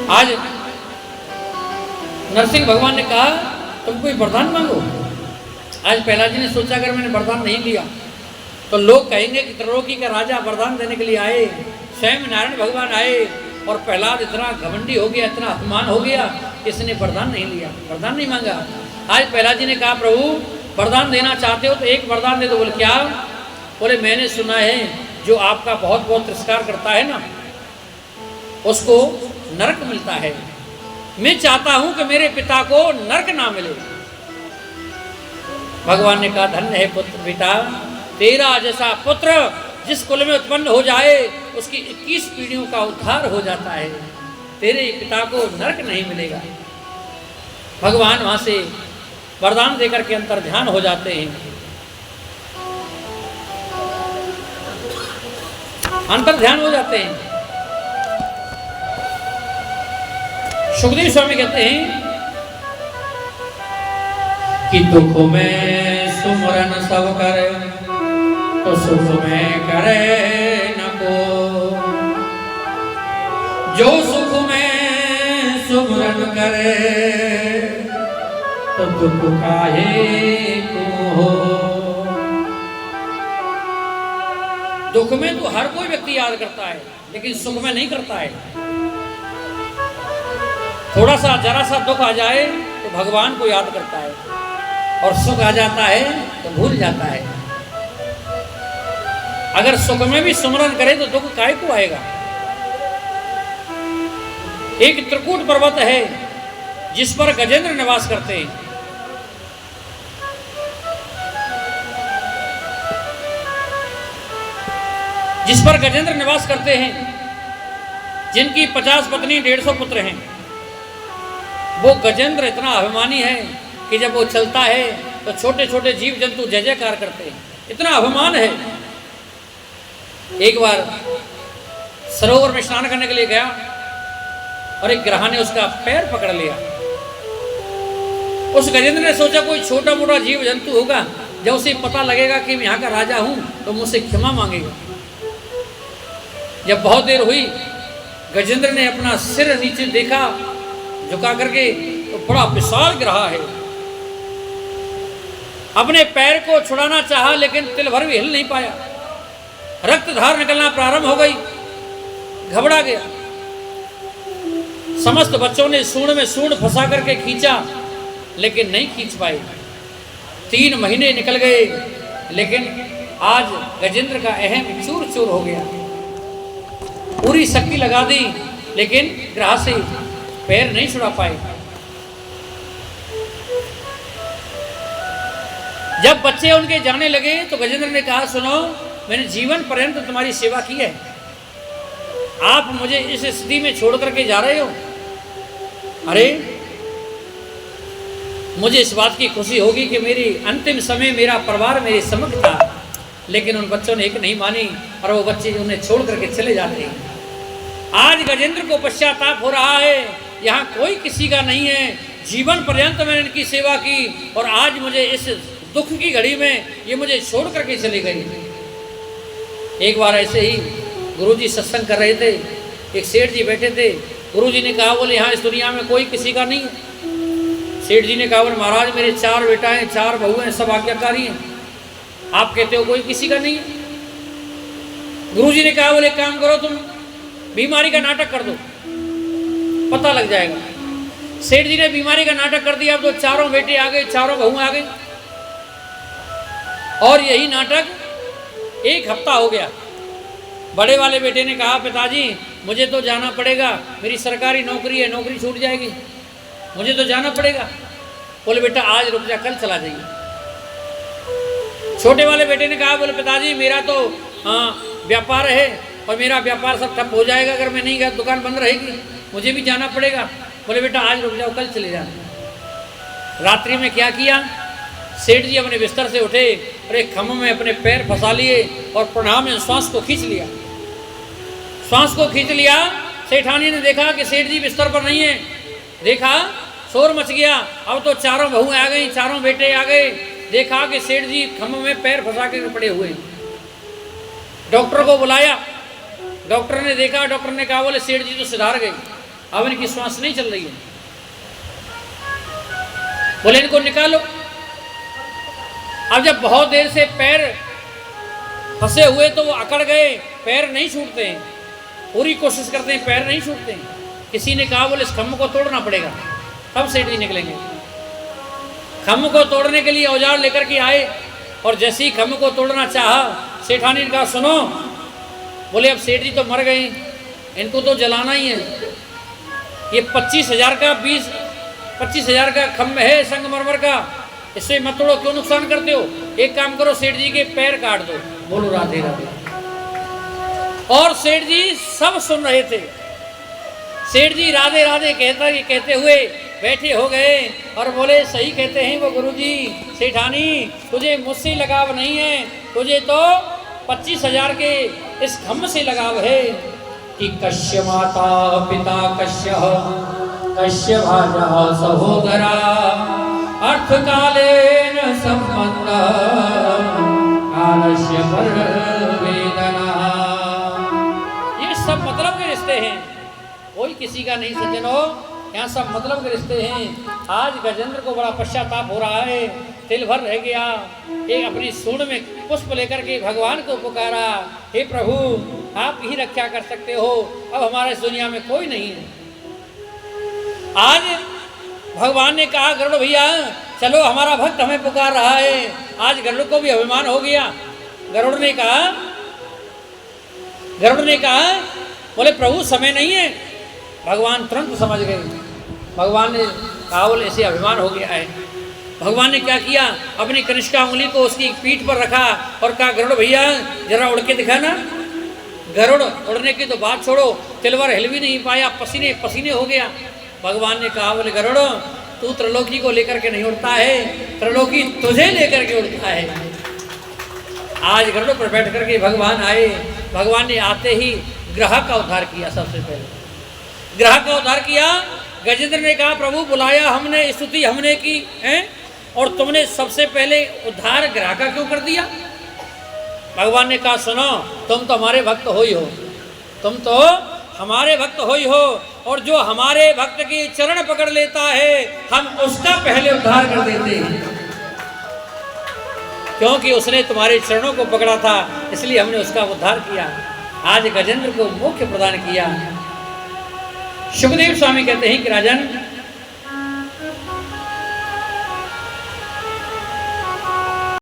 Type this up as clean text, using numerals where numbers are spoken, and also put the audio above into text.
आज नरसिंह भगवान ने कहा तुम कोई वरदान मांगो। आज प्रहलाद जी ने सोचा अगर मैंने वरदान नहीं लिया तो लोग कहेंगे कि त्रिलोकी का राजा वरदान देने के लिए आए, स्वयं नारायण भगवान आए और प्रहलाद इतना घमंडी हो गया, इतना अपमान हो गया कि इसने वरदान नहीं लिया, वरदान नहीं मांगा। आज प्रहलाद जी ने कहा प्रभु वरदान देना चाहते हो तो एक वरदान दे दो। बोले क्या? बोले मैंने सुना है जो आपका बहुत बहुत तिरस्कार करता है ना उसको नरक मिलता है। मैं चाहता हूं कि मेरे पिता को नरक ना मिले। भगवान ने कहा धन्य है पुत्र बेटा, तेरा जैसा पुत्र जिस कुल में उत्पन्न हो जाए उसकी 21 पीढ़ियों का उद्धार हो जाता है, तेरे पिता को नरक नहीं मिलेगा। भगवान वहां से वरदान देकर के अंतर ध्यान हो जाते हैं। अंतर ध्यान हो जाते हैं। सुखदेव स्वामी कहते हैं कि दुख में सुमरन सब करे तो सुख में करे न को, जो सुख में सुमरन करे तो दुख काहे को हो। दुख में तो हर कोई व्यक्ति याद करता है लेकिन सुख में नहीं करता है। थोड़ा सा जरा सा दुख आ जाए तो भगवान को याद करता है और सुख आ जाता है तो भूल जाता है। अगर सुख में भी सुमरन करे तो दुख काहे को आएगा। एक त्रिकूट पर्वत है जिस पर गजेंद्र निवास करते हैं। जिस पर गजेंद्र निवास करते हैं, जिनकी 50 पत्नी 150 पुत्र हैं। वो गजेंद्र इतना अभिमानी है कि जब वो चलता है तो छोटे छोटे जीव जंतु जय जयकार करते हैं, इतना अभिमान है। एक बार सरोवर में स्नान करने के लिए गया और एक ग्रह ने उसका पैर पकड़ लिया। उस गजेंद्र ने सोचा कोई छोटा मोटा जीव जंतु होगा, जब उसे पता लगेगा कि मैं यहाँ का राजा हूं तो मुझसे क्षमा मांगेगा। जब बहुत देर हुई गजेंद्र ने अपना सिर नीचे देखा झुका करके तो बड़ा विशाल ग्रह है। अपने पैर को छुड़ाना चाहा लेकिन तिल भर भी हिल नहीं पाया। रक्त धार निकलना प्रारंभ हो गई, घबरा गया। समस्त बच्चों ने सूंड में सूंड फंसा करके खींचा लेकिन नहीं खींच पाए। 3 महीने निकल गए लेकिन आज गजेंद्र का अहम चूर चूर हो गया। पूरी शक्ति लगा दी लेकिन ग्रह से पैर नहीं छुड़ा पाए। जब बच्चे उनके जाने लगे तो गजेंद्र ने कहा सुनो, मैंने जीवन पर्यंत तुम्हारी सेवा की है, आप मुझे इस स्थिति में छोड़ करके जा रहे हो। अरे मुझे इस बात की खुशी होगी कि मेरी अंतिम समय मेरा परिवार मेरे समक्ष था, लेकिन उन बच्चों ने एक नहीं मानी और वो बच्चे उन्हें छोड़ करके चले जाते हैं। आज गजेंद्र को पश्चाताप हो रहा है, यहाँ कोई किसी का नहीं है। जीवन पर्यंत मैंने इनकी सेवा की और आज मुझे इस दुख की घड़ी में ये मुझे छोड़ करके चले गए। एक बार ऐसे ही गुरुजी सत्संग कर रहे थे, एक सेठ जी बैठे थे। गुरुजी ने कहा बोले यहाँ इस दुनिया में कोई किसी का नहीं है। सेठ जी ने कहा बोले महाराज मेरे 4 बेटा हैं, 4 बहू हैं, सब आज्ञाकारी हैं, आप कहते हो कोई किसी का नहीं है। गुरुजी ने कहा बोले काम करो, तुम बीमारी का नाटक कर दो, पता लग जाएगा। सेठ जी ने बीमारी का नाटक कर दिया। अब तो 4 बेटे आ गए, 4 बहू आ गई और यही नाटक 1 हफ्ता हो गया। बड़े वाले बेटे ने कहा पिताजी मुझे तो जाना पड़ेगा, मेरी सरकारी नौकरी है, नौकरी छूट जाएगी, मुझे तो जाना पड़ेगा। बोले बेटा आज रुक जा, कल चला जाइए। छोटे वाले बेटे ने कहा बोले पिताजी मेरा तो व्यापार है और मेरा व्यापार सब ठप हो जाएगा अगर मैं नहीं गया, दुकान बंद रहेगी, मुझे भी जाना पड़ेगा। बोले बेटा आज रुक जाओ, कल चले जाना। रात्रि में क्या किया, सेठ जी अपने बिस्तर से उठे और एक खम्भे में अपने पैर फंसा लिए और प्रणाम में श्वास को खींच लिया। श्वास को खींच लिया। सेठानी ने देखा कि सेठ जी बिस्तर पर नहीं है, देखा शोर मच गया। अब तो 4 बहू आ गई, 4 बेटे आ गए। देखा कि सेठ जी खम्भे में पैर फंसा के पड़े हुए। डॉक्टर को बुलाया, डॉक्टर ने देखा, डॉक्टर ने कहा बोले सेठ जी तो सुधार गए, अब इनकी श्वास नहीं चल रही है। बोले इनको निकालो। अब जब बहुत देर से पैर फंसे हुए तो वो अकड़ गए, पैर नहीं छूटते हैं, पूरी कोशिश करते हैं, पैर नहीं छूटते हैं। किसी ने कहा बोले इस खम्भ को तोड़ना पड़ेगा तब सेठ जी निकलेंगे। खम्भ को तोड़ने के लिए औजार लेकर के आए और जैसे ही खम्भ को तोड़ना चाहा, सेठानी ने कहा सुनो, बोले अब सेठ जी तो मर गए, इनको तो जलाना ही है। ये 25,000 का 25,000 का खम्भ है संगमरमर का, इससे मत तोड़ो, क्यों नुकसान करते हो? एक काम करो, सेठ जी के पैर काट दो। बोलो राधे राधे। और सेठ जी सब सुन रहे थे। सेठ जी राधे राधे कहते हुए बैठे हो गए और बोले सही कहते हैं वो गुरुजी, सेठानी तुझे मुझसे लगाव नहीं है, तुझे तो 25,000 के इस खम्भ से लगाव है कि कश्य माता पिता कश्य कश्य भाजा सहोदरा अर्थ कालेन संबंध कालस्य पर वेदना। ये सब मतलब के रिश्ते हैं, कोई किसी का नहीं सज्जनों, यहाँ सब मतलब के रिश्ते हैं। आज गजेंद्र को बड़ा पश्चाताप हो रहा है, तिल भर रह गया। एक अपनी सूंड में पुष्प लेकर के भगवान को पुकारा, हे प्रभु आप ही रक्षा कर सकते हो, अब हमारे इस दुनिया में कोई नहीं है। आज भगवान ने कहा गरुड़ भैया चलो, हमारा भक्त हमें पुकार रहा है। आज गरुड़ को भी अभिमान हो गया। गरुड़ ने कहा बोले प्रभु समय नहीं है। भगवान तुरंत समझ गए। भगवान ने कहा बोले ऐसे अभिमान हो गया है। भगवान ने क्या किया, अपनी कनिष्का उंगली को उसकी पीठ पर रखा और कहा गरुड़ भैया जरा उड़ के दिखा ना। गरुड़ उड़ने की तो बात छोड़ो, तिलवर हिल भी नहीं पाया, पसीने पसीने हो गया। भगवान ने कहा बोले गरुड़ तू त्रिलोकी को लेकर के नहीं उड़ता है, त्रिलोकी तुझे लेकर के उड़ता है। आज गरुड़ पर बैठ करके भगवान आए। भगवान ने आते ही ग्रह का उद्धार किया। सबसे पहले ग्रह का उद्धार किया। गजेंद्र ने कहा प्रभु बुलाया हमने, स्तुति हमने की है और तुमने सबसे पहले उद्धार ग्रह का क्यों कर दिया? भगवान ने कहा सुनो, तुम तो हमारे भक्त हो ही हो, तुम तो हमारे भक्त हो ही हो, और जो हमारे भक्त की चरण पकड़ लेता है हम उसका पहले उद्धार कर देते हैं, क्योंकि उसने तुम्हारे चरणों को पकड़ा था, इसलिए हमने उसका उद्धार किया। आज गजेंद्र को मोक्ष प्रदान किया। सुखदेव स्वामी कहते हैं कि राजन